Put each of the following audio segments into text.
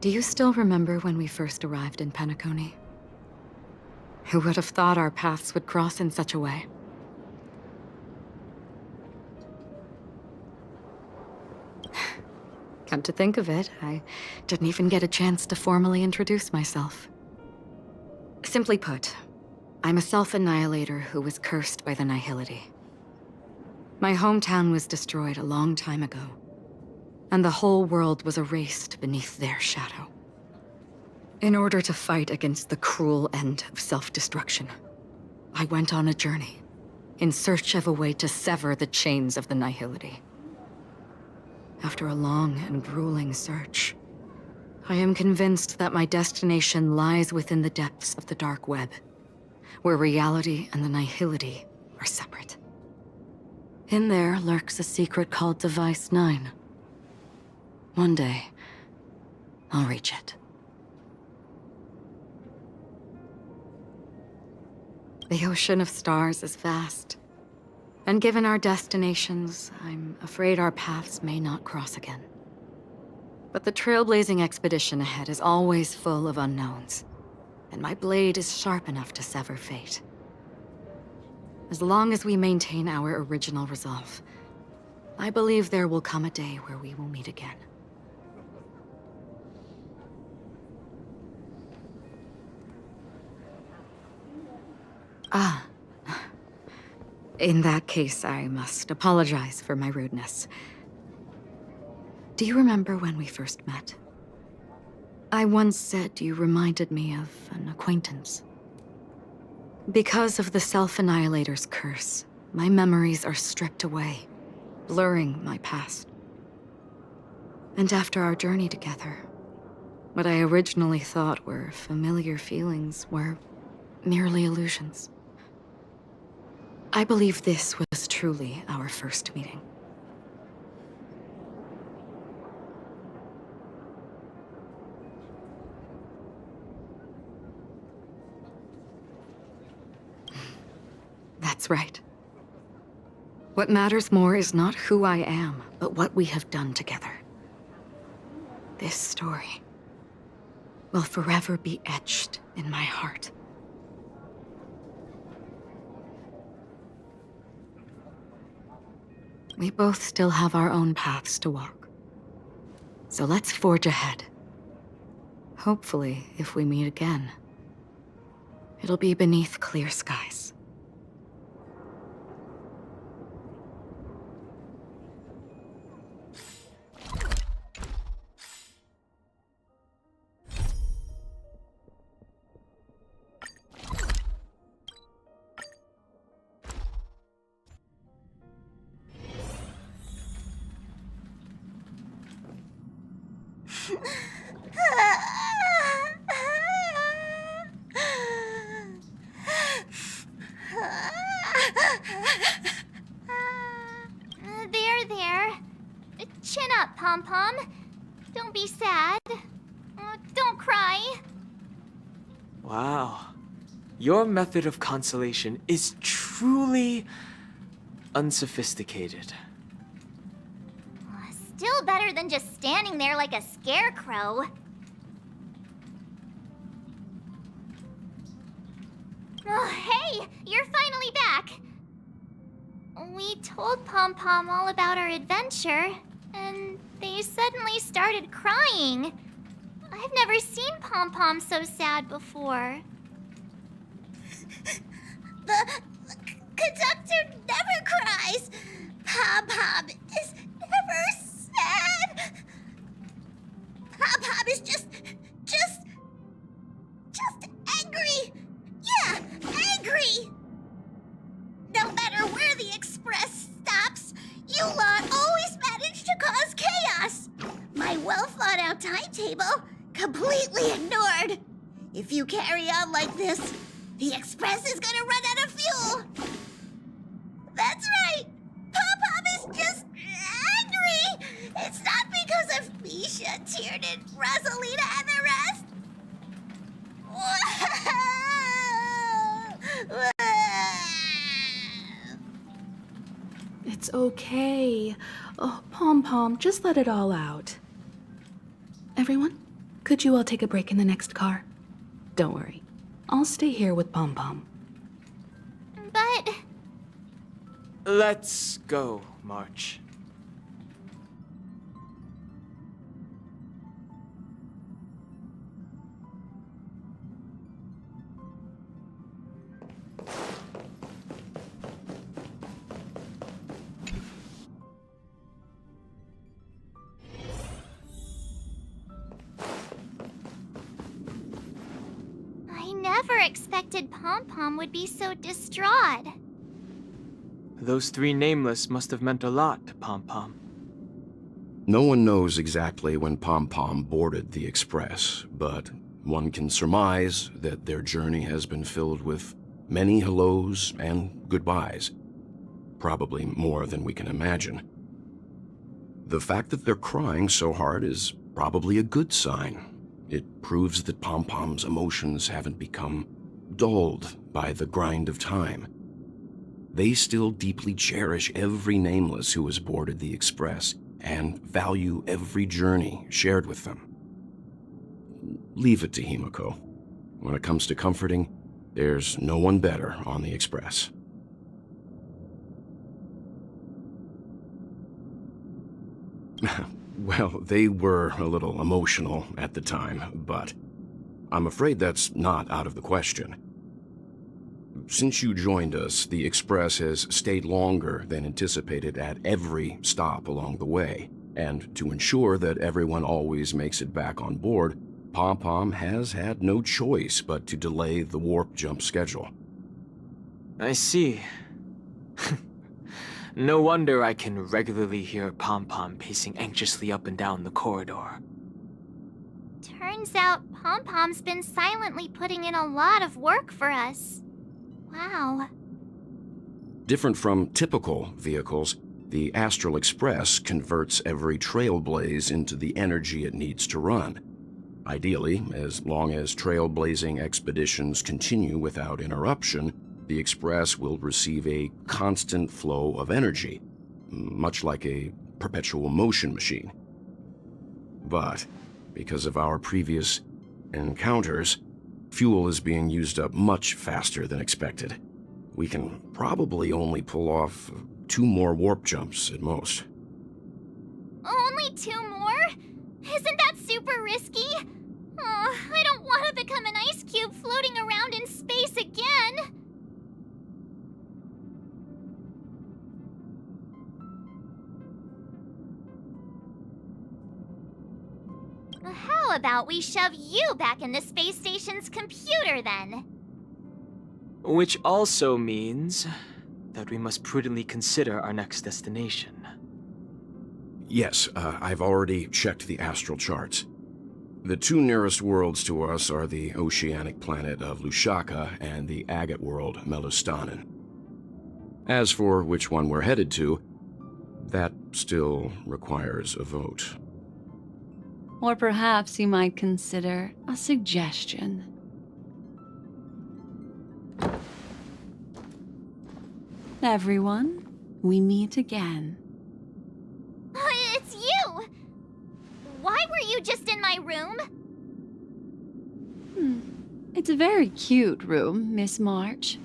Do you still remember when we first arrived in Penacony? Who would have thought our paths would cross in such a way? Come to think of it, I didn't even get a chance to formally introduce myself. Simply put, I'm a self-annihilator who was cursed by the Nihility. My hometown was destroyed a long time ago, and the whole world was erased beneath their shadow. In order to fight against the cruel end of self-destruction, I went on a journey, in search of a way to sever the chains of the Nihility. After a long and grueling search, I am convinced that my destination lies within the depths of the dark web, where reality and the Nihility are separate. In there lurks a secret called Device 9. One day, I'll reach it. The ocean of stars is vast, and given our destinations, I'm afraid our paths may not cross again. But the trailblazing expedition ahead is always full of unknowns, and my blade is sharp enough to sever fate. As long as we maintain our original resolve, I believe there will come a day where we will meet again. Ah. In that case, I must apologize for my rudeness. Do you remember when we first met? I once said you reminded me of an acquaintance. Because of the Self-Annihilator's curse, my memories are stripped away, blurring my past. And after our journey together, what I originally thought were familiar feelings were merely illusions. I believe this was truly our first meeting. That's right. What matters more is not who I am, but what we have done together. This story will forever be etched in my heart. We both still have our own paths to walk. So let's forge ahead. Hopefully, if we meet again, it'll be beneath clear skies. There. Chin up, Pom-Pom. Don't be sad. Don't cry. Wow. Your method of consolation is truly unsophisticated. Still better than just standing there like a scarecrow. Oh, hey! You're finally back! We told Pom-Pom all about our adventure, and they suddenly started crying. I've never seen Pom-Pom so sad before. The conductor never cries. Pom-Pom is never sad. Pom-Pom is just angry. Yeah, angry. No matter where the express stops, you lot always manage to cause chaos. My well-thought-out timetable completely ignored. If you carry on like this, the express is gonna run out of fuel. That's right. Pom-Pom is just angry. It's not because of Misha, Tiernan, Rosalina, and the rest. It's okay. Oh, Pom-Pom, just let it all out. Everyone, Could you all take a break in the next car? Don't worry. I'll stay here with Pom Pom. But... Let's go, March. I never expected Pom Pom would be so distraught. Those three nameless must have meant a lot to Pom Pom. No one knows exactly when Pom Pom boarded the Express, but one can surmise that their journey has been filled with many hellos and goodbyes. Probably more than we can imagine. The fact that they're crying so hard is probably a good sign. It proves that Pom Pom's emotions haven't become dulled by the grind of time. They still deeply cherish every nameless who has boarded the Express and value every journey shared with them. Leave it to Himiko. When it comes to comforting, there's no one better on the Express. Well, they were a little emotional at the time, but I'm afraid that's not out of the question. Since you joined us, the Express has stayed longer than anticipated at every stop along the way, and to ensure that everyone always makes it back on board, Pom Pom has had no choice but to delay the warp jump schedule. I see. No wonder I can regularly hear Pom Pom pacing anxiously up and down the corridor. Turns out Pom Pom's been silently putting in a lot of work for us. Wow. Different from typical vehicles, the Astral Express converts every trailblaze into the energy it needs to run. Ideally, as long as trailblazing expeditions continue without interruption, the Express will receive a constant flow of energy, much like a perpetual motion machine. But because of our previous encounters, fuel is being used up much faster than expected. We can probably only pull off 2 more warp jumps at most. Only 2 more? Isn't that super risky? Oh, I don't want to become an ice cube floating around in space again. How about we shove you back in the space station's computer then? Which also means that we must prudently consider our next destination. Yes, I've already checked the astral charts. The 2 nearest worlds to us are the oceanic planet of Lushaka and the agate world Melustanen. As for which one we're headed to, that still requires a vote. Or perhaps you might consider a suggestion. Everyone, we meet again. It's you! Why were you just in my room? It's a very cute room, Miss March.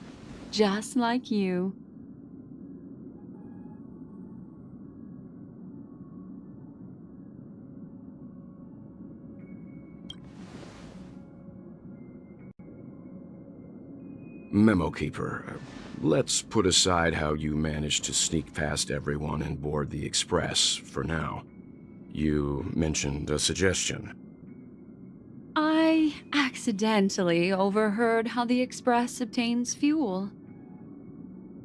Just like you. Memo Keeper, let's put aside how you managed to sneak past everyone and board the Express for now. You mentioned a suggestion. I accidentally overheard how the Express obtains fuel.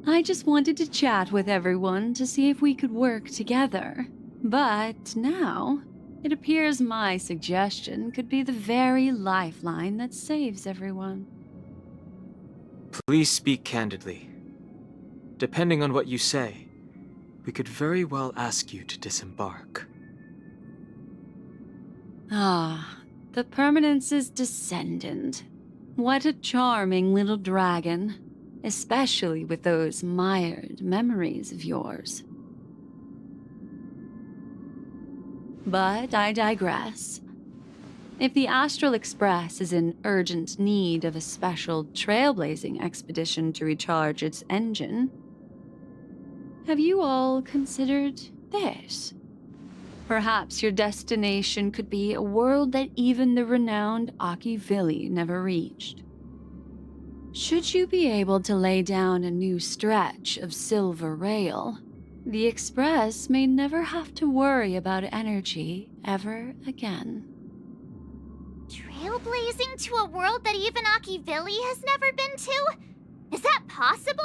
I just wanted to chat with everyone to see if we could work together. But now, it appears my suggestion could be the very lifeline that saves everyone. Please speak candidly. Depending on what you say, we could very well ask you to disembark. Ah, the Permanence's descendant. What a charming little dragon, especially with those mired memories of yours. But I digress. If the Astral Express is in urgent need of a special trailblazing expedition to recharge its engine, have you all considered this? Perhaps your destination could be a world that even the renowned Akivili never reached. Should you be able to lay down a new stretch of silver rail, the Express may never have to worry about energy ever again. Trailblazing to a world that even Akivili has never been to? Is that possible?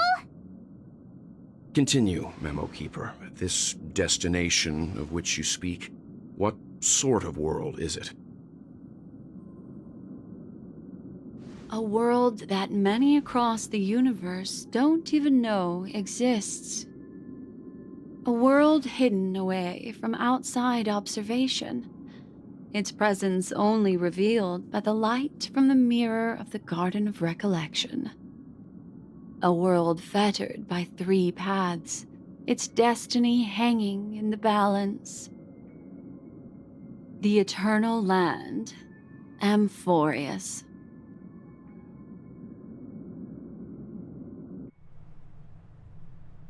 Continue, Memo Keeper. This destination of which you speak, what sort of world is it? A world that many across the universe don't even know exists. A world hidden away from outside observation, its presence only revealed by the light from the mirror of the Garden of Recollection. A world fettered by 3 paths, its destiny hanging in the balance. The Eternal Land, Amphorius.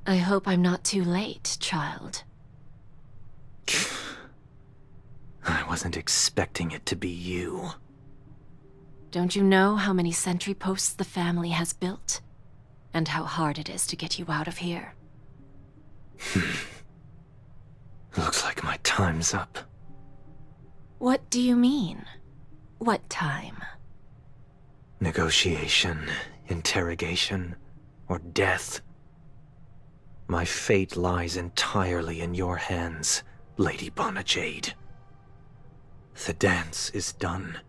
I hope I'm not too late, child. I wasn't expecting it to be you. Don't you know how many sentry posts the family has built? And how hard it is to get you out of here? Looks like my time's up. What do you mean? What time? Negotiation, interrogation, or death. My fate lies entirely in your hands, Lady Bonajade. The dance is done.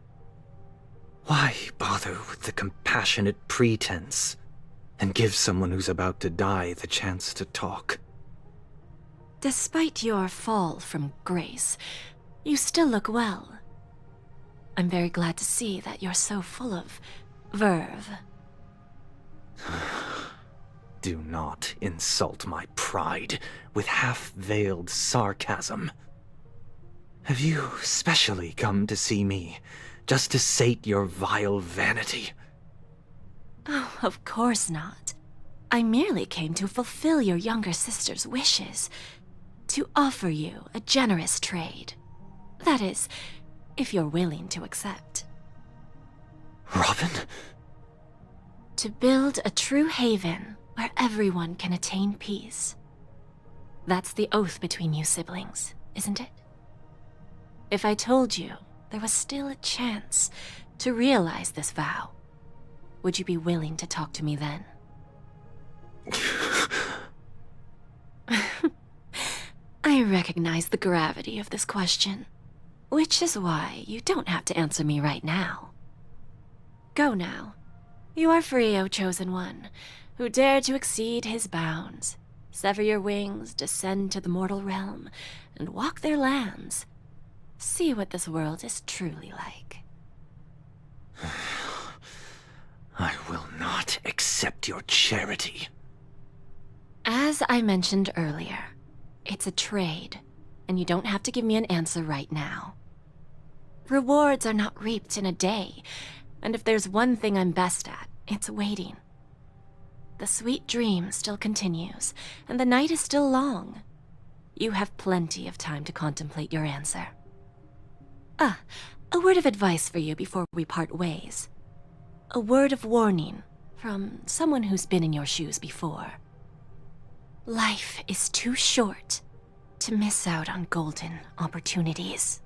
Why bother with the compassionate pretense and give someone who's about to die the chance to talk? Despite your fall from grace, you still look well. I'm very glad to see that you're so full of verve. Do not insult my pride with half-veiled sarcasm. Have you specially come to see me just to sate your vile vanity? Oh, of course not. I merely came to fulfill your younger sister's wishes. To offer you a generous trade. That is, if you're willing to accept. Robin? To build a true haven where everyone can attain peace. That's the oath between you siblings, isn't it? If I told you there was still a chance to realize this vow, would you be willing to talk to me then? I recognize the gravity of this question, which is why you don't have to answer me right now. Go now. You are free, O Chosen One, who dare to exceed his bounds, sever your wings, descend to the mortal realm, and walk their lands. See what this world is truly like. I will not accept your charity. As I mentioned earlier, it's a trade, and you don't have to give me an answer right now. Rewards are not reaped in a day, and if there's one thing I'm best at, it's waiting. The sweet dream still continues, and the night is still long. You have plenty of time to contemplate your answer. A word of advice for you before we part ways. A word of warning from someone who's been in your shoes before. Life is too short to miss out on golden opportunities.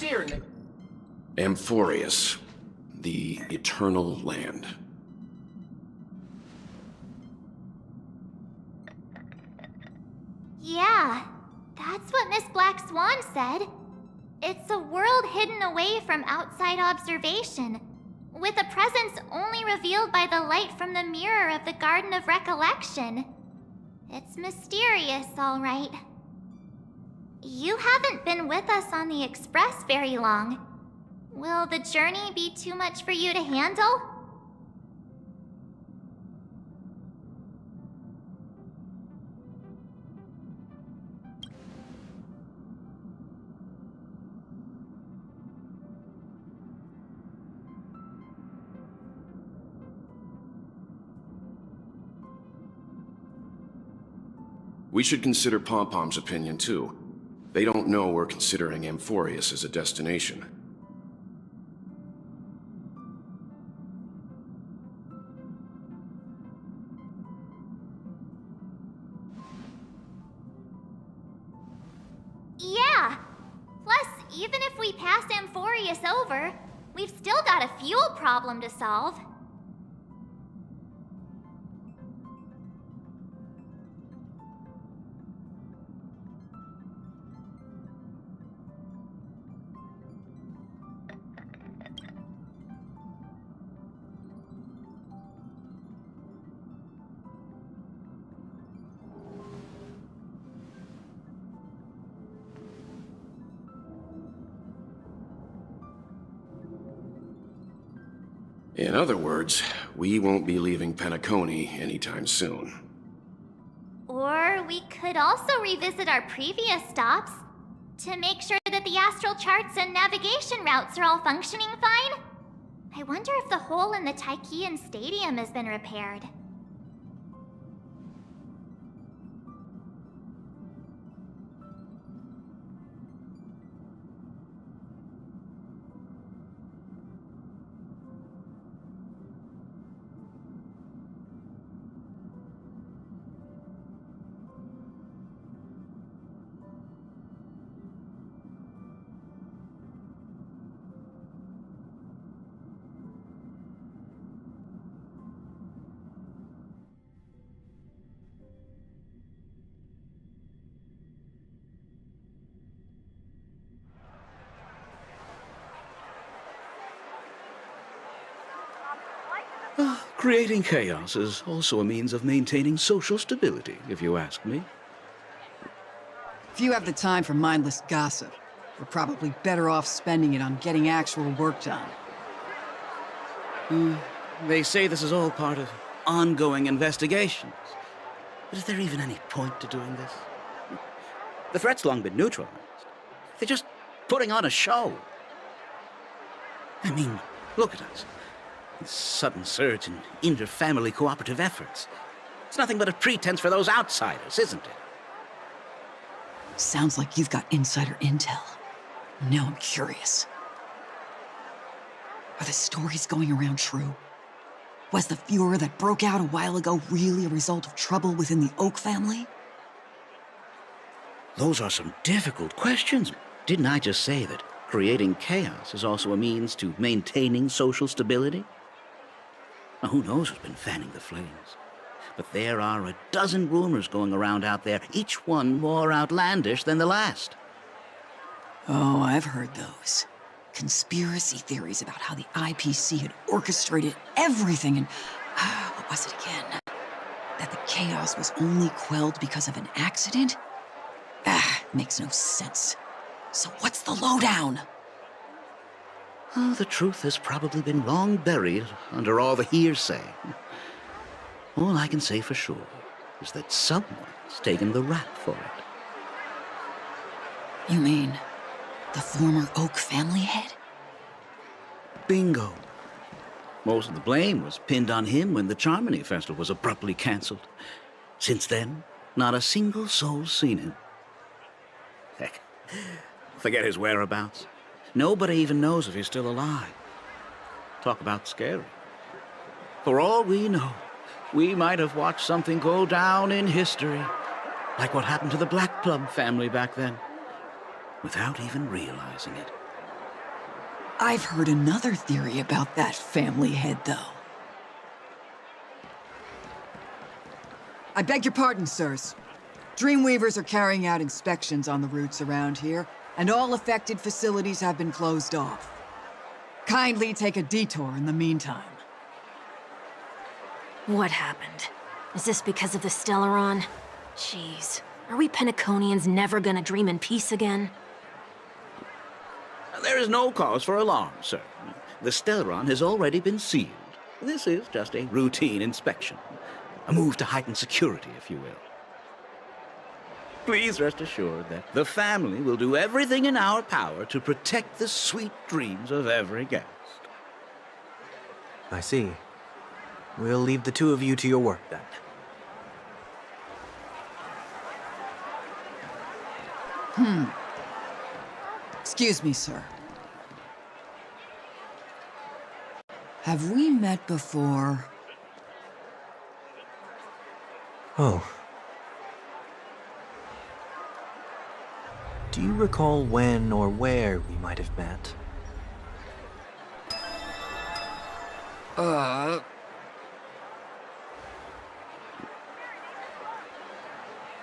steering. Amphorius, the eternal land. Yeah, that's what Miss Black Swan said. It's a world hidden away from outside observation, with a presence only revealed by the light from the mirror of the Garden of Recollection. It's mysterious, all right. You haven't been with us on the Express very long. Will the journey be too much for you to handle? We should consider Pom-Pom's opinion, too. They don't know we're considering Amphorius as a destination. Yeah! Plus, even if we pass Amphorius over, we've still got a fuel problem to solve. In other words, we won't be leaving Penacony anytime soon. Or we could also revisit our previous stops to make sure that the astral charts and navigation routes are all functioning fine. I wonder if the hole in the Tychean Stadium has been repaired. Creating chaos is also a means of maintaining social stability, if you ask me. If you have the time for mindless gossip, we're probably better off spending it on getting actual work done. They say this is all part of ongoing investigations. But is there even any point to doing this? The threat's long been neutralized. They're just putting on a show. I mean, look at us. This sudden surge in inter-family cooperative efforts. It's nothing but a pretense for those outsiders, isn't it? Sounds like you've got insider intel. Now I'm curious. Are the stories going around true? Was the furor that broke out a while ago really a result of trouble within the Oak family? Those are some difficult questions. Didn't I just say that creating chaos is also a means to maintaining social stability? Now, who knows who's been fanning the flames? But there are a dozen rumors going around out there, each one more outlandish than the last. Oh, I've heard those. Conspiracy theories about how the IPC had orchestrated everything and... what was it again? That the chaos was only quelled because of an accident? Makes no sense. So what's the lowdown? Oh, the truth has probably been long buried under all the hearsay. All I can say for sure is that someone's taken the rap for it. You mean the former Oak family head? Bingo. Most of the blame was pinned on him when the Charmony Festival was abruptly cancelled. Since then, not a single soul's seen him. Heck, forget his whereabouts. Nobody even knows if he's still alive. Talk about scary. For all we know, we might have watched something go down in history, like what happened to the Black Plum family back then, without even realizing it. I've heard another theory about that family head, though. I beg your pardon, sirs. Dreamweavers are carrying out inspections on the routes around here, and all affected facilities have been closed off. Kindly take a detour in the meantime. What happened? Is this because of the Stellaron? Jeez, are we Penaconians never gonna dream in peace again? There is no cause for alarm, sir. The Stellaron has already been sealed. This is just a routine inspection. A move to heighten security, if you will. Please rest assured that the family will do everything in our power to protect the sweet dreams of every guest. I see. We'll leave the two of you to your work, then. Excuse me, sir. Have we met before? Oh. Do you recall when or where we might have met?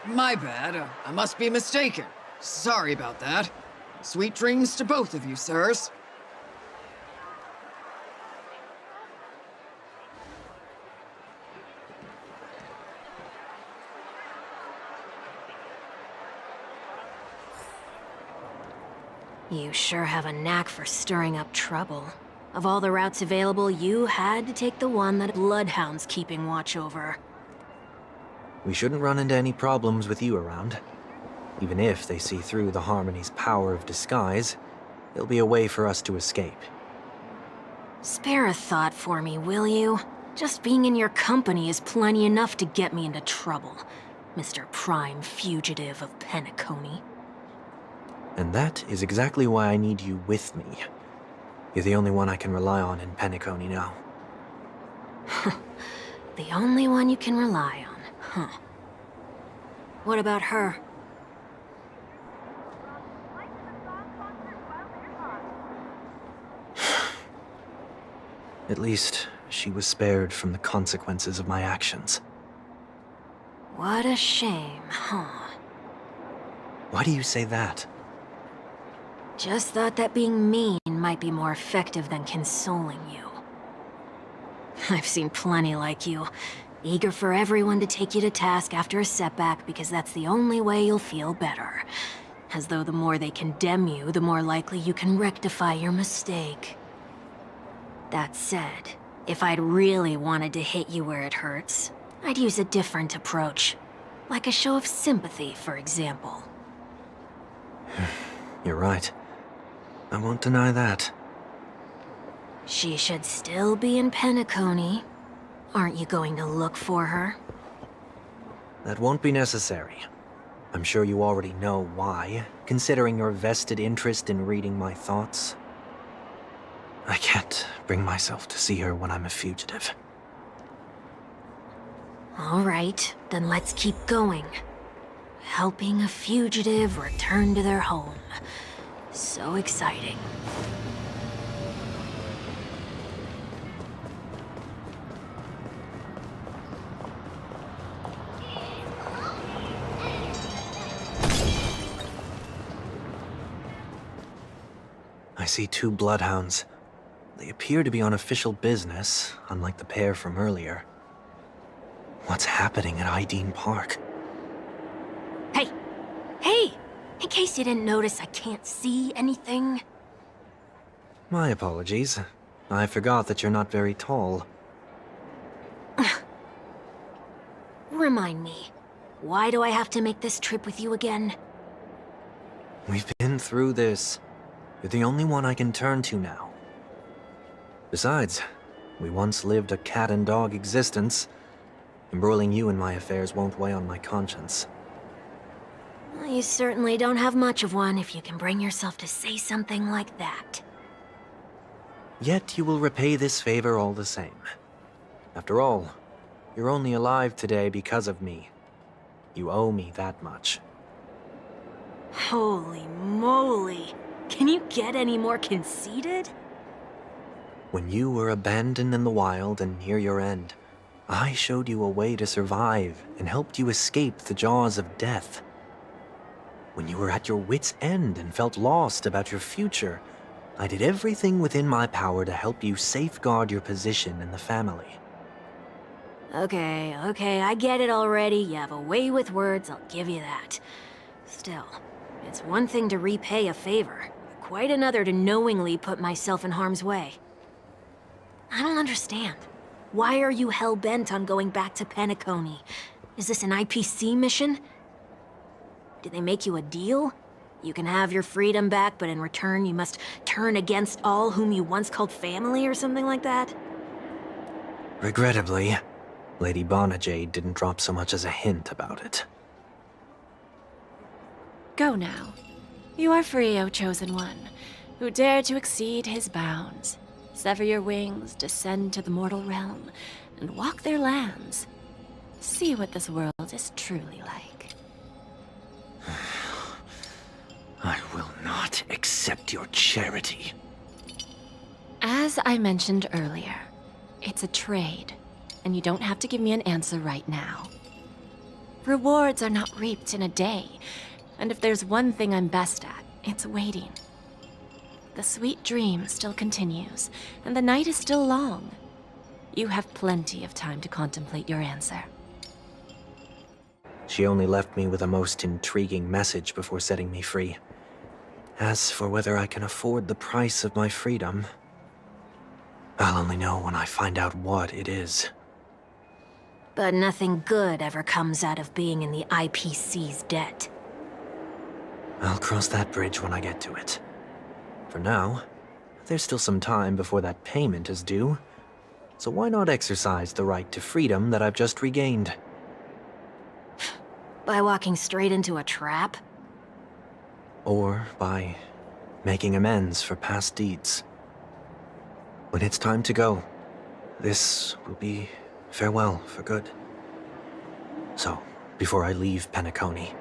My bad. I must be mistaken. Sorry about that. Sweet dreams to both of you, sirs. You sure have a knack for stirring up trouble. Of all the routes available, you had to take the one that Bloodhound's keeping watch over. We shouldn't run into any problems with you around. Even if they see through the Harmony's power of disguise, there'll be a way for us to escape. Spare a thought for me, will you? Just being in your company is plenty enough to get me into trouble, Mr. Prime Fugitive of Penacony. And that is exactly why I need you with me. You're the only one I can rely on in Penacony now. The only one you can rely on, huh? What about her? At least, she was spared from the consequences of my actions. What a shame, huh? Why do you say that? Just thought that being mean might be more effective than consoling you. I've seen plenty like you, eager for everyone to take you to task after a setback because that's the only way you'll feel better. As though the more they condemn you, the more likely you can rectify your mistake. That said, if I'd really wanted to hit you where it hurts, I'd use a different approach. Like a show of sympathy, for example. You're right. I won't deny that. She should still be in Penacony. Aren't you going to look for her? That won't be necessary. I'm sure you already know why, considering your vested interest in reading my thoughts. I can't bring myself to see her when I'm a fugitive. All right, then let's keep going. Helping a fugitive return to their home. So exciting. I see two bloodhounds. They appear to be on official business, unlike the pair from earlier. What's happening at Ideen Park? Hey! Hey! In case you didn't notice, I can't see anything. My apologies. I forgot that you're not very tall. Remind me, why do I have to make this trip with you again? We've been through this. You're the only one I can turn to now. Besides, we once lived a cat-and-dog existence. Embroiling you in my affairs won't weigh on my conscience. Well, you certainly don't have much of one if you can bring yourself to say something like that. Yet you will repay this favor all the same. After all, you're only alive today because of me. You owe me that much. Holy moly! Can you get any more conceited? When you were abandoned in the wild and near your end, I showed you a way to survive and helped you escape the jaws of death. When you were at your wit's end and felt lost about your future, I did everything within my power to help you safeguard your position in the family. Okay, I get it already. You have a way with words, I'll give you that. Still, it's one thing to repay a favor, quite another to knowingly put myself in harm's way. I don't understand. Why are you hell-bent on going back to Penacony? Is this an IPC mission? Did they make you a deal? You can have your freedom back, but in return you must turn against all whom you once called family or something like that? Regrettably, Lady Bonajade didn't drop so much as a hint about it. Go now. You are free, O Chosen One, who dare to exceed his bounds. Sever your wings, descend to the mortal realm, and walk their lands. See what this world is truly like. I will not accept your charity. As I mentioned earlier, it's a trade, and you don't have to give me an answer right now. Rewards are not reaped in a day, and if there's one thing I'm best at, it's waiting. The sweet dream still continues, and the night is still long. You have plenty of time to contemplate your answer. She only left me with a most intriguing message before setting me free. As for whether I can afford the price of my freedom, I'll only know when I find out what it is. But nothing good ever comes out of being in the IPC's debt. I'll cross that bridge when I get to it. For now, there's still some time before that payment is due, so why not exercise the right to freedom that I've just regained? By walking straight into a trap? Or by making amends for past deeds. When it's time to go, this will be farewell for good. So, before I leave Penacony,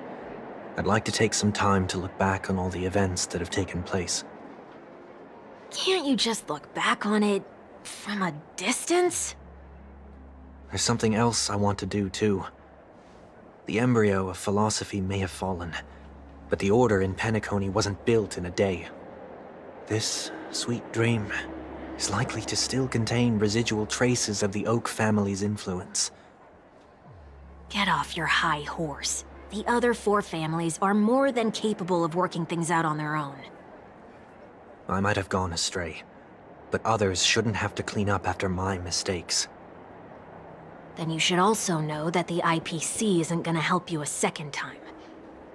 I'd like to take some time to look back on all the events that have taken place. Can't you just look back on it from a distance? There's something else I want to do, too. The embryo of philosophy may have fallen, but the order in Penacony wasn't built in a day. This sweet dream is likely to still contain residual traces of the Oak family's influence. Get off your high horse. The other 4 families are more than capable of working things out on their own. I might have gone astray, but others shouldn't have to clean up after my mistakes. Then you should also know that the IPC isn't gonna help you a second time.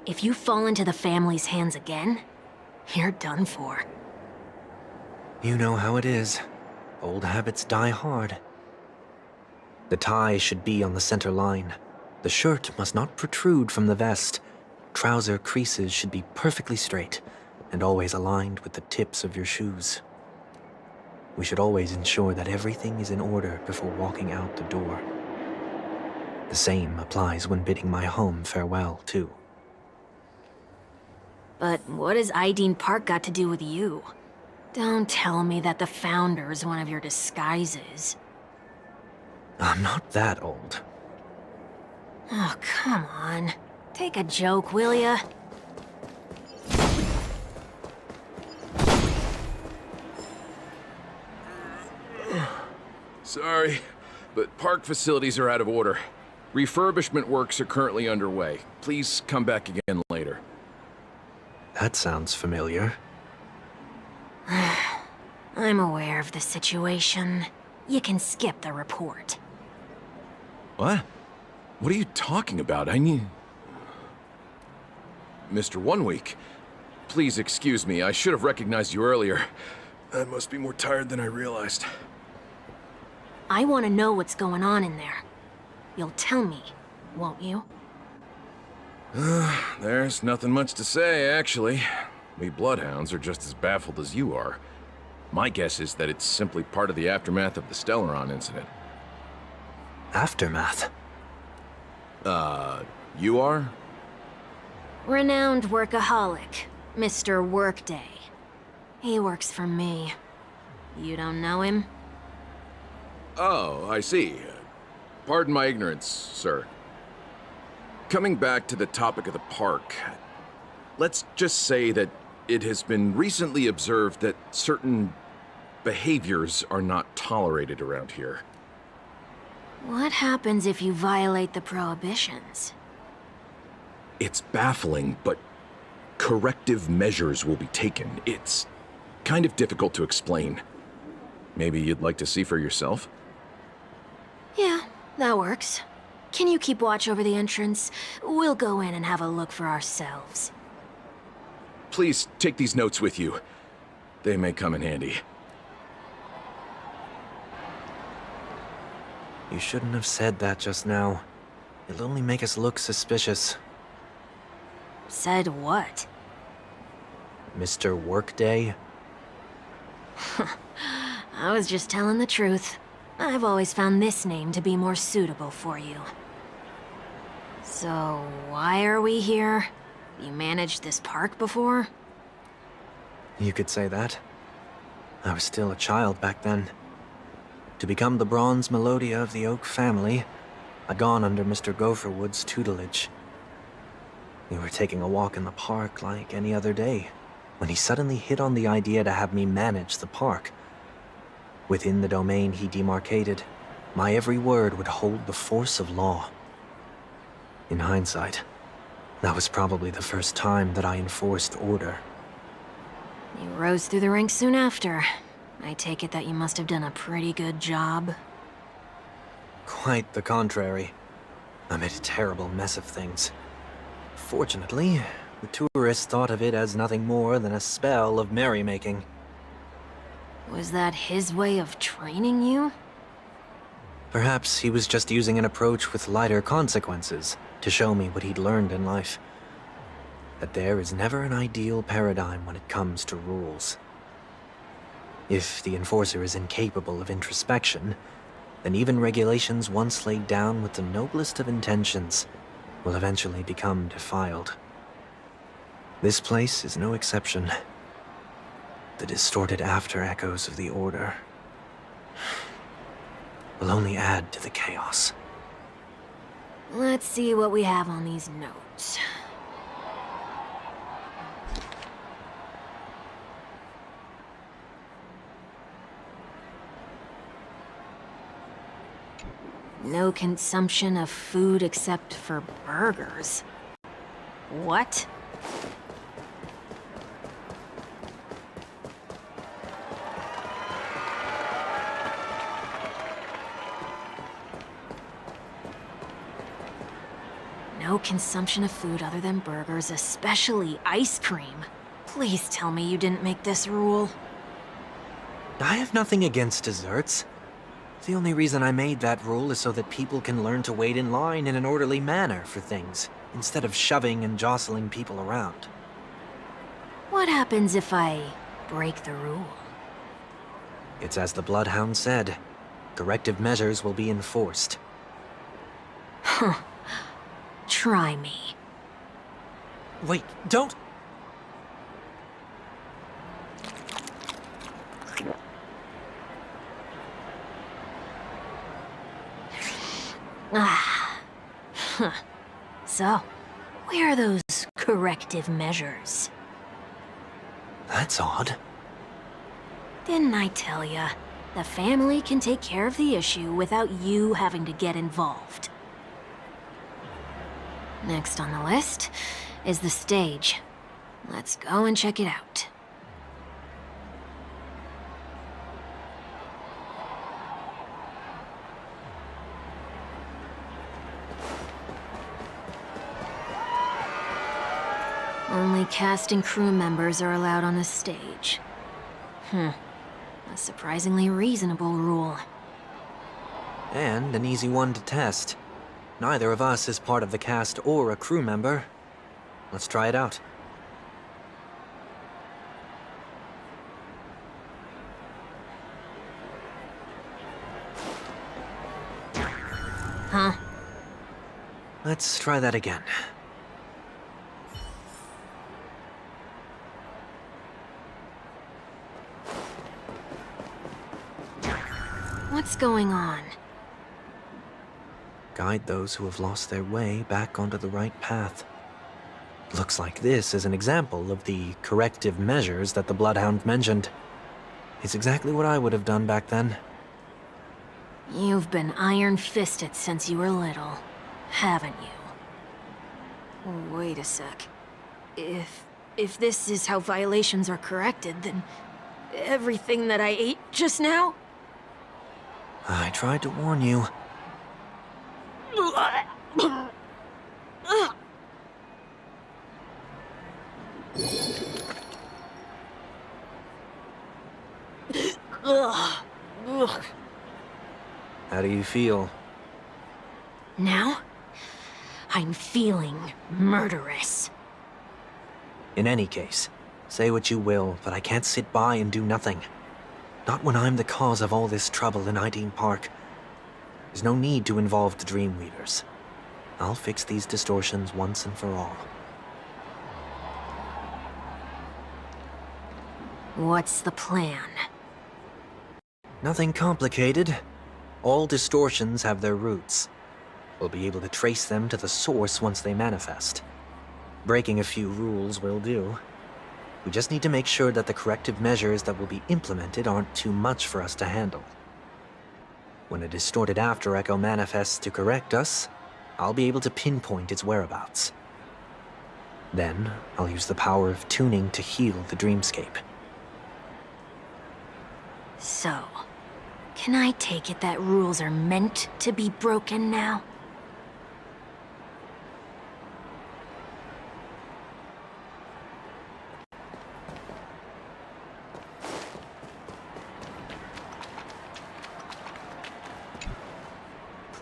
If you fall into the family's hands again, you're done for. You know how it is. Old habits die hard. The tie should be on the center line. The shirt must not protrude from the vest. Trouser creases should be perfectly straight, and always aligned with the tips of your shoes. We should always ensure that everything is in order before walking out the door. The same applies when bidding my home farewell, too. But what has Ideen Park got to do with you? Don't tell me that the Founder is one of your disguises. I'm not that old. Oh, come on. Take a joke, will ya? Sorry, but park facilities are out of order. Refurbishment works are currently underway. Please come back again later. That sounds familiar. I'm aware of the situation. You can skip the report. What? What are you talking about? I need... Mr. One Week, please excuse me. I should have recognized you earlier. I must be more tired than I realized. I want to know what's going on in there. You'll tell me, won't you? There's nothing much to say, actually. We Bloodhounds are just as baffled as you are. My guess is that it's simply part of the aftermath of the Stellaron incident. Aftermath? You are? Renowned workaholic, Mr. Workday. He works for me. You don't know him? Oh, I see. Pardon my ignorance, sir. Coming back to the topic of the park, let's just say that it has been recently observed that certain behaviors are not tolerated around here. What happens if you violate the prohibitions? It's baffling, but corrective measures will be taken. It's kind of difficult to explain. Maybe you'd like to see for yourself? Yeah, that works. Can you keep watch over the entrance? We'll go in and have a look for ourselves. Please take these notes with you. They may come in handy. You shouldn't have said that just now. It'll only make us look suspicious. Said what? Mr. Workday? I was just telling the truth. I've always found this name to be more suitable for you. So, why are we here? You managed this park before? You could say that. I was still a child back then. To become the bronze Melodia of the Oak family, I'd gone under Mr. Gopherwood's tutelage. We were taking a walk in the park like any other day, when he suddenly hit on the idea to have me manage the park. Within the domain he demarcated, my every word would hold the force of law. In hindsight, that was probably the first time that I enforced order. You rose through the ranks soon after. I take it that you must have done a pretty good job. Quite the contrary. I made a terrible mess of things. Fortunately, the tourists thought of it as nothing more than a spell of merrymaking. Was that his way of training you? Perhaps he was just using an approach with lighter consequences to show me what he'd learned in life. That there is never an ideal paradigm when it comes to rules. If the enforcer is incapable of introspection, then even regulations once laid down with the noblest of intentions will eventually become defiled. This place is no exception. The distorted after-echoes of the Order will only add to the chaos. Let's see what we have on these notes. No consumption of food except for burgers. What? No consumption of food other than burgers, especially ice cream. Please tell me you didn't make this rule. I have nothing against desserts. The only reason I made that rule is so that people can learn to wait in line in an orderly manner for things, instead of shoving and jostling people around. What happens if I break the rule? It's as the Bloodhound said. Corrective measures will be enforced. Huh. Try me. Wait, don't! Ah. Huh. So, where are those corrective measures? That's odd. Didn't I tell ya? The family can take care of the issue without you having to get involved. Next on the list is the stage. Let's go and check it out. Only cast and crew members are allowed on the stage. A surprisingly reasonable rule. And an easy one to test. Neither of us is part of the cast or a crew member. Let's try it out. Huh? Let's try that again. What's going on? Guide those who have lost their way back onto the right path. Looks like this is an example of the corrective measures that the Bloodhound mentioned. It's exactly what I would have done back then. You've been iron-fisted since you were little, haven't you? Wait a sec. If this is how violations are corrected, then everything that I ate just now? I tried to warn you. How do you feel? Now? I'm feeling murderous. In any case, say what you will, but I can't sit by and do nothing. Not when I'm the cause of all this trouble in Ideen Park. There's no need to involve the Dream Weavers. I'll fix these distortions once and for all. What's the plan? Nothing complicated. All distortions have their roots. We'll be able to trace them to the source once they manifest. Breaking a few rules will do. We just need to make sure that the corrective measures that will be implemented aren't too much for us to handle. When a distorted after echo manifests to correct us, I'll be able to pinpoint its whereabouts. Then, I'll use the power of tuning to heal the dreamscape. So, can I take it that rules are meant to be broken now?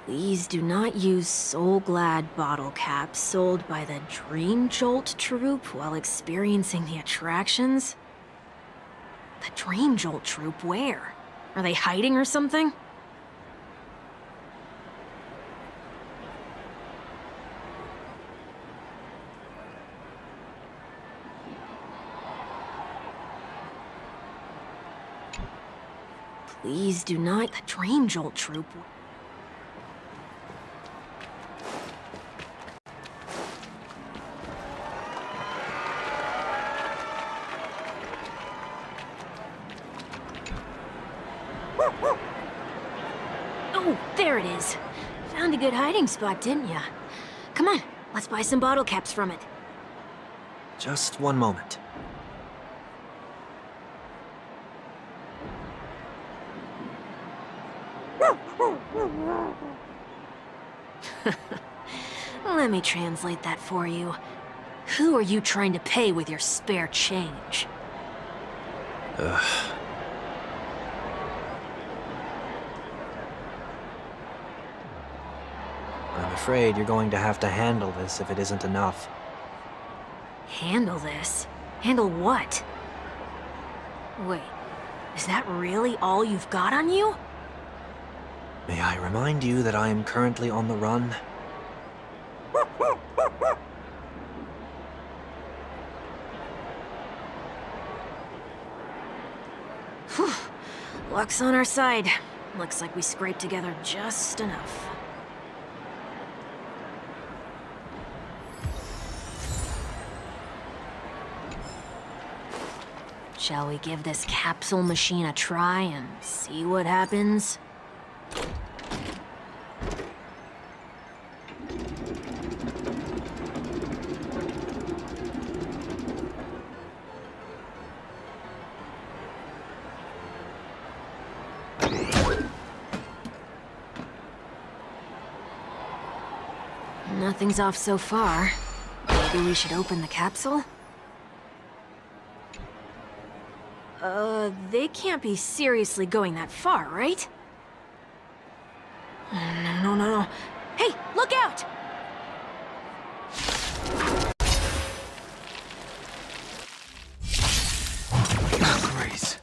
Please do not use Soul Glad bottle caps sold by the Dream Jolt troupe while experiencing the attractions. The Dream Jolt troupe, where? Are they hiding or something? Please do not. The Dream Jolt troupe. Oh, there it is. Found a good hiding spot, didn't ya? Come on, let's buy some bottle caps from it. Just one moment. Let me translate that for you. Who are you trying to pay with your spare change? Ugh. I'm afraid you're going to have to handle this if it isn't enough. Handle this? Handle what? Wait, is that really all you've got on you? May I remind you that I am currently on the run? Whew. Luck's on our side. Looks like we scraped together just enough. Shall we give this capsule machine a try and see what happens? Nothing's off so far. Maybe we should open the capsule? They can't be seriously going that far, right? No. Hey, look out! Grace.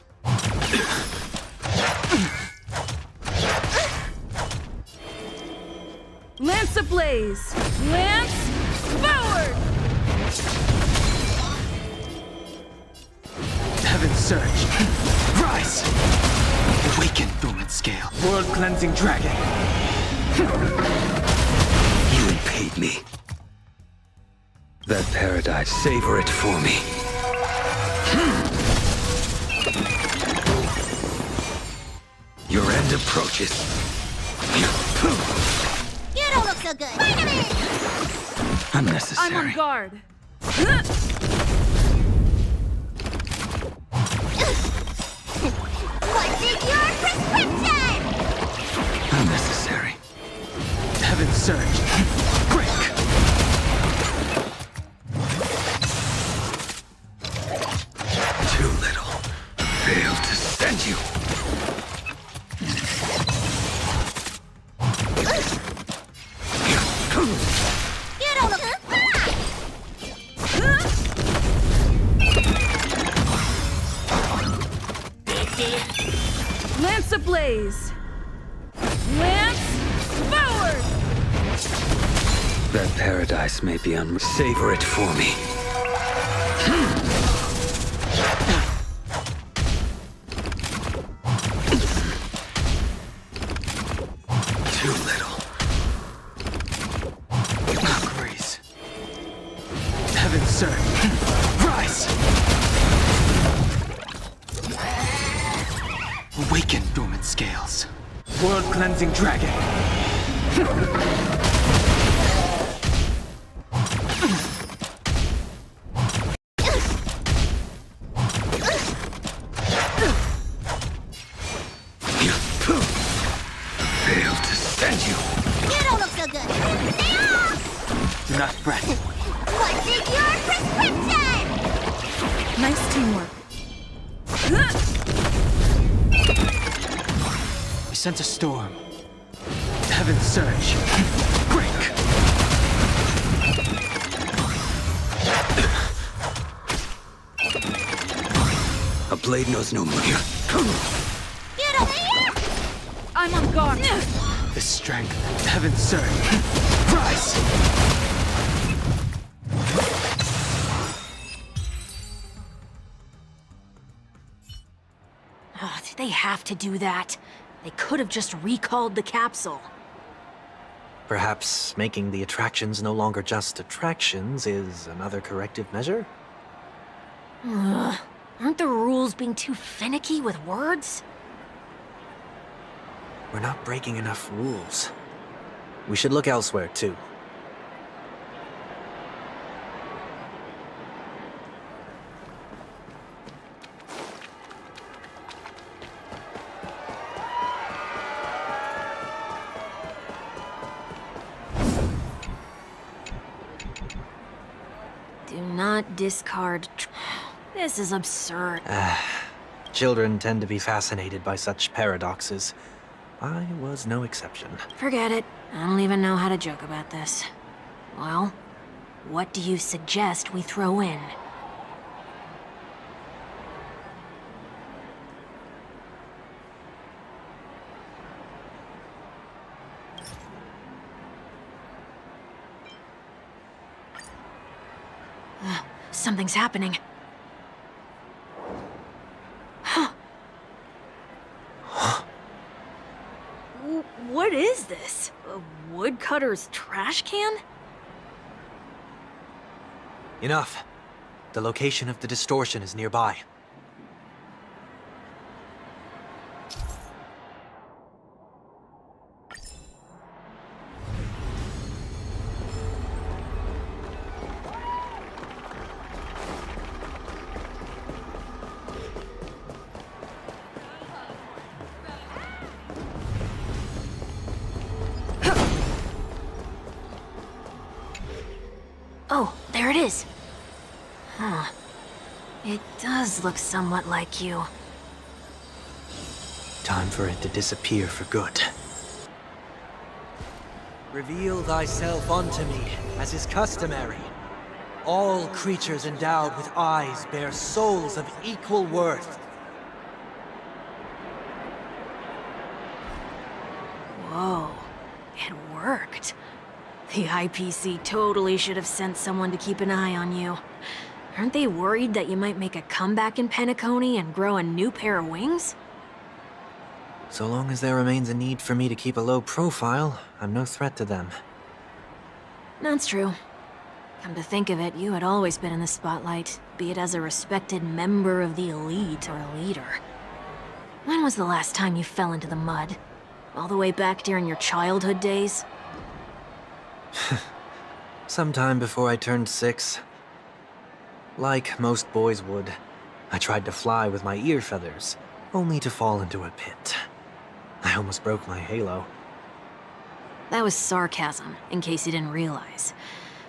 Lance ablaze! Lance forward! Heaven's surge. Rise! Awaken, dormant scale. World-cleansing dragon. You repaid me. That paradise, savor it for me. Your end approaches. You don't look so good. Finally! Unnecessary. I'm on guard. What's in your prescription? Unnecessary. Heaven surge. Break. Too little. Failed to send you. You don't look good. Lance ablaze! Lance forward! That paradise may be savor it for me. Too little. Grace. Heaven surge. Rise! Awaken, dormant scales. World-cleansing dragon. Failed to send you. You don't look so good. Do not fret. What's in your prescription? Nice teamwork. We sense a storm. Heaven surge. Break. A blade knows no mercy. You don't I'm on guard. The strength. Heaven surge. Rise! Oh, did they have to do that? They could have just recalled the capsule. Perhaps making the attractions no longer just attractions is another corrective measure? Ugh. Aren't the rules being too finicky with words? We're not breaking enough rules. We should look elsewhere, too. Do not discard. This is absurd. Children tend to be fascinated by such paradoxes. I was no exception. Forget it. I don't even know how to joke about this. Well, what do you suggest we throw in? Something's happening. What is this? A woodcutter's trash can? Enough. The location of the distortion is nearby. Oh, there it is. Huh. It does look somewhat like you. Time for it to disappear for good. Reveal thyself unto me, as is customary. All creatures endowed with eyes bear souls of equal worth. Whoa. It worked. The IPC totally should have sent someone to keep an eye on you. Aren't they worried that you might make a comeback in Penacony and grow a new pair of wings? So long as there remains a need for me to keep a low profile, I'm no threat to them. That's true. Come to think of it, you had always been in the spotlight, be it as a respected member of the elite or a leader. When was the last time you fell into the mud? All the way back during your childhood days? Sometime before I turned 6. Like most boys would, I tried to fly with my ear feathers, only to fall into a pit. I almost broke my halo. That was sarcasm, in case you didn't realize.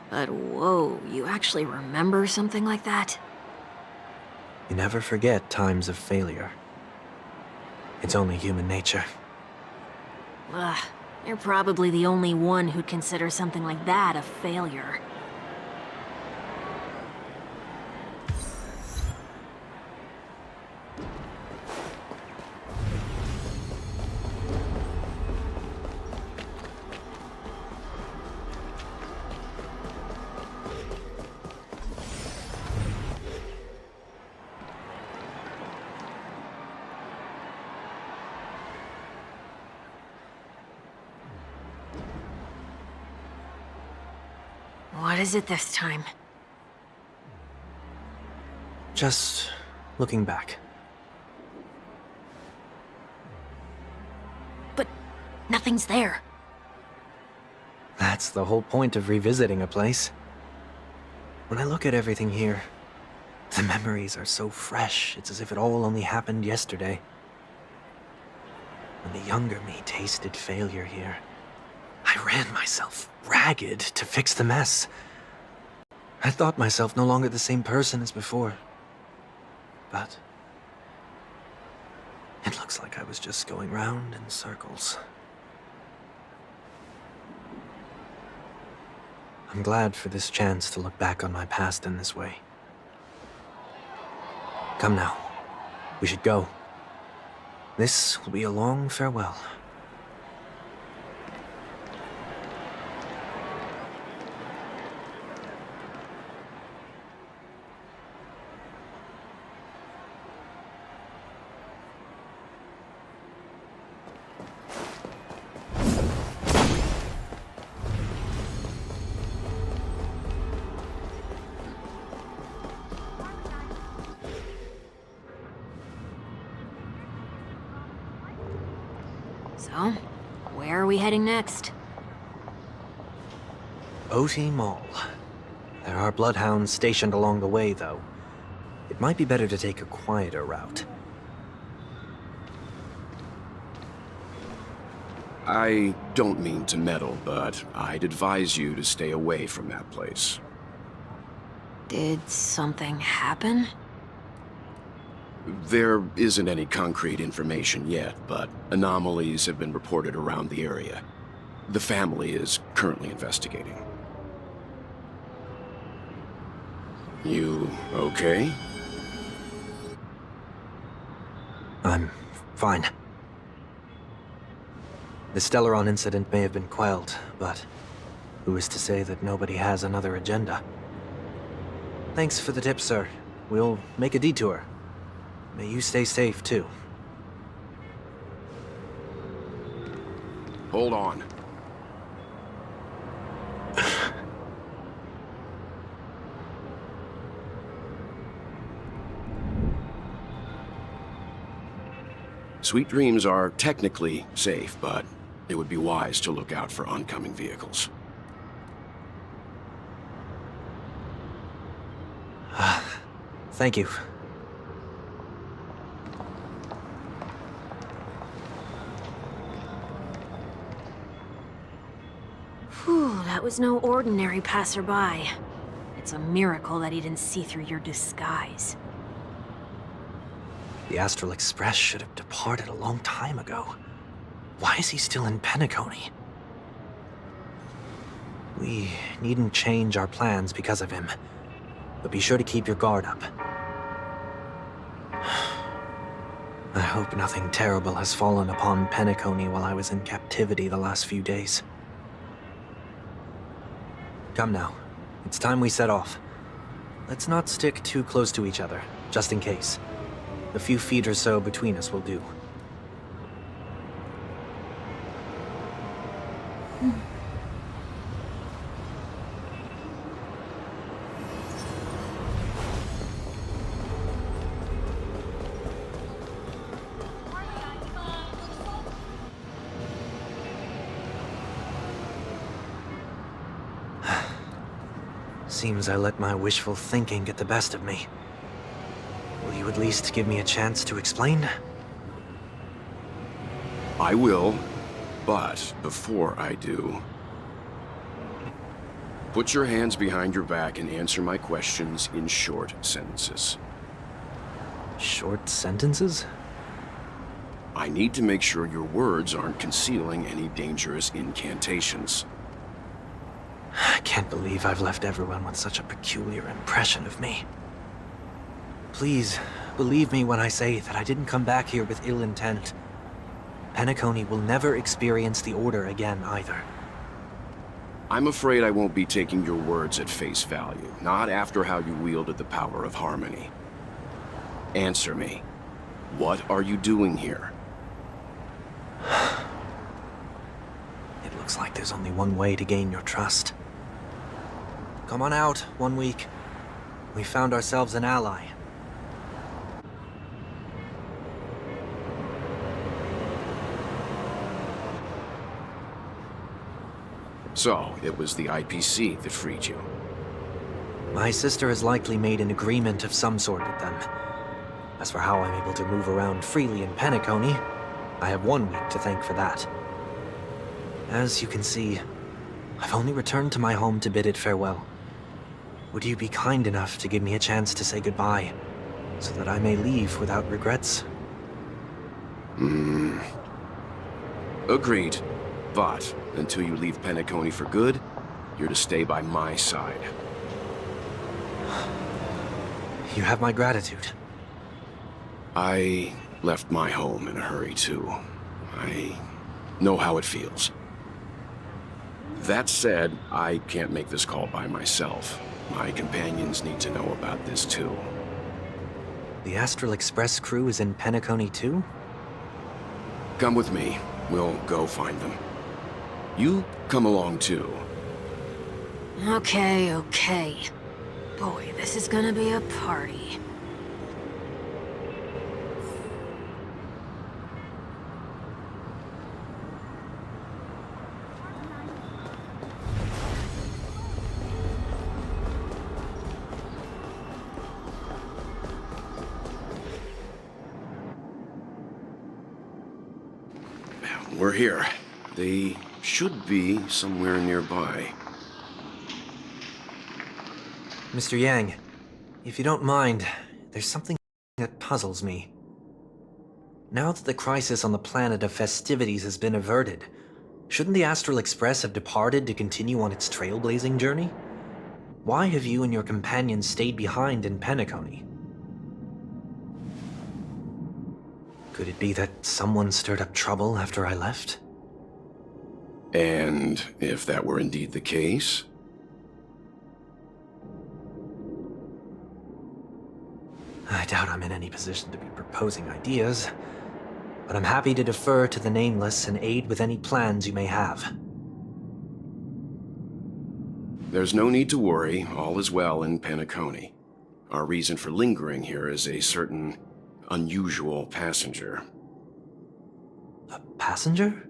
But whoa, you actually remember something like that? You never forget times of failure. It's only human nature. Ugh, you're probably the only one who'd consider something like that a failure. What is it this time? Just looking back. But nothing's there. That's the whole point of revisiting a place. When I look at everything here, the memories are so fresh, it's as if it all only happened yesterday. When the younger me tasted failure here, I ran myself ragged to fix the mess. I thought myself no longer the same person as before. But it looks like I was just going round in circles. I'm glad for this chance to look back on my past in this way. Come now, we should go. This will be a long farewell. So, where are we heading next? OT Mall. There are bloodhounds stationed along the way, though. It might be better to take a quieter route. I don't mean to meddle, but I'd advise you to stay away from that place. Did something happen? There isn't any concrete information yet, but anomalies have been reported around the area. The family is currently investigating. You okay? I'm fine. The Stellaron incident may have been quelled, but who is to say that nobody has another agenda? Thanks for the tip, sir. We'll make a detour. May you stay safe, too. Hold on. Sweet Dreams are technically safe, but it would be wise to look out for oncoming vehicles. Thank you. Whew, that was no ordinary passerby. It's a miracle that he didn't see through your disguise. The Astral Express should have departed a long time ago. Why is he still in Penacony? We needn't change our plans because of him, but be sure to keep your guard up. I hope nothing terrible has fallen upon Penacony while I was in captivity the last few days. Come now, it's time we set off. Let's not stick too close to each other, just in case. A few feet or so between us will do. Seems I let my wishful thinking get the best of me. Will you at least give me a chance to explain? I will, but before I do, put your hands behind your back and answer my questions in short sentences. Short sentences? I need to make sure your words aren't concealing any dangerous incantations. I can't believe I've left everyone with such a peculiar impression of me. Please, believe me when I say that I didn't come back here with ill intent. Penacony will never experience the Order again, either. I'm afraid I won't be taking your words at face value, not after how you wielded the power of harmony. Answer me. What are you doing here? It looks like there's only one way to gain your trust. Come on out, 1 week. We found ourselves an ally. So, it was the IPC that freed you. My sister has likely made an agreement of some sort with them. As for how I'm able to move around freely in Penacony, I have 1 week to thank for that. As you can see, I've only returned to my home to bid it farewell. Would you be kind enough to give me a chance to say goodbye, so that I may leave without regrets? Agreed. But, until you leave Penacony for good, you're to stay by my side. You have my gratitude. I left my home in a hurry, too. I know how it feels. That said, I can't make this call by myself. My companions need to know about this, too. The Astral Express crew is in Penacony, too? Come with me. We'll go find them. You come along, too. Okay, okay. Boy, this is gonna be a party. We're here. They should be somewhere nearby. Mr. Yang, if you don't mind, there's something that puzzles me. Now that the crisis on the planet of festivities has been averted, shouldn't the Astral Express have departed to continue on its trailblazing journey? Why have you and your companions stayed behind in Penacony? Could it be that someone stirred up trouble after I left? And if that were indeed the case? I doubt I'm in any position to be proposing ideas, but I'm happy to defer to the Nameless and aid with any plans you may have. There's no need to worry. All is well in Penacony. Our reason for lingering here is a certain unusual passenger. A passenger?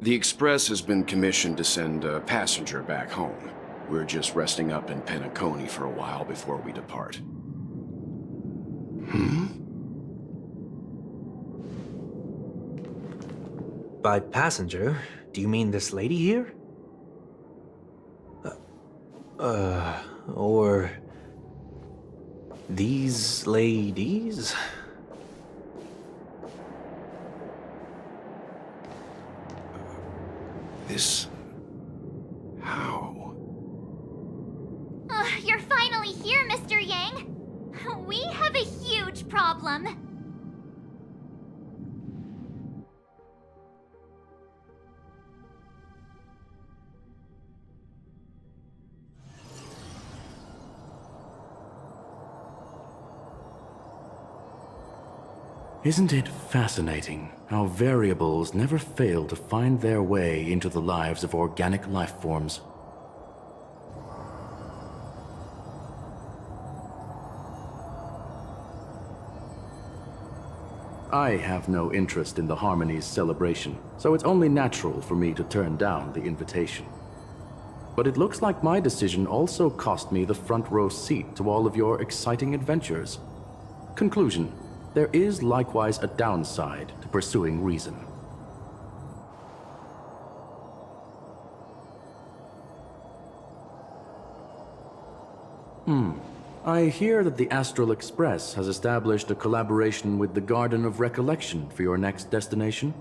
The Express has been commissioned to send a passenger back home. We're just resting up in Penacony for a while before we depart. By passenger, do you mean this lady here? Or these ladies? This... how? You're finally here, Mr. Yang. We have a huge problem. Isn't it fascinating how variables never fail to find their way into the lives of organic life forms? I have no interest in the Harmony's celebration, so it's only natural for me to turn down the invitation. But it looks like my decision also cost me the front row seat to all of your exciting adventures. Conclusion: there is likewise a downside to pursuing reason. I hear that the Astral Express has established a collaboration with the Garden of Recollection for your next destination.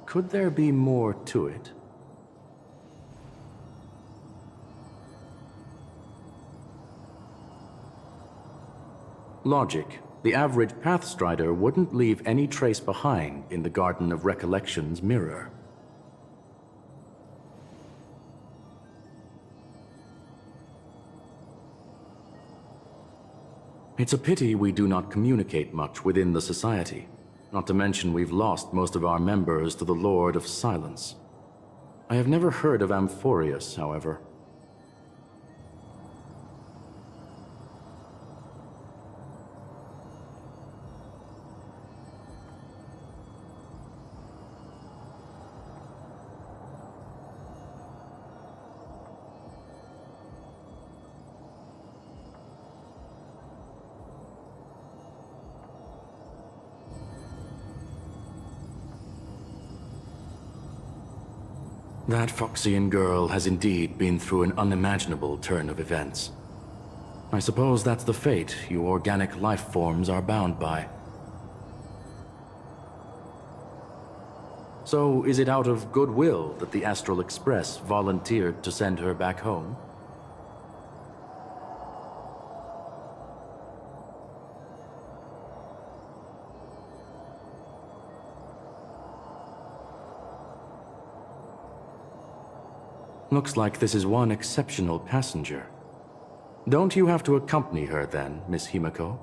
Could there be more to it? Logic. The average Pathstrider wouldn't leave any trace behind in the Garden of Recollection's mirror. It's a pity we do not communicate much within the society. Not to mention we've lost most of our members to the Lord of Silence. I have never heard of Amphorius, however. That Foxian girl has indeed been through an unimaginable turn of events. I suppose that's the fate you organic life forms are bound by. So, is it out of goodwill that the Astral Express volunteered to send her back home? Looks like this is one exceptional passenger. Don't you have to accompany her then, Miss Himiko?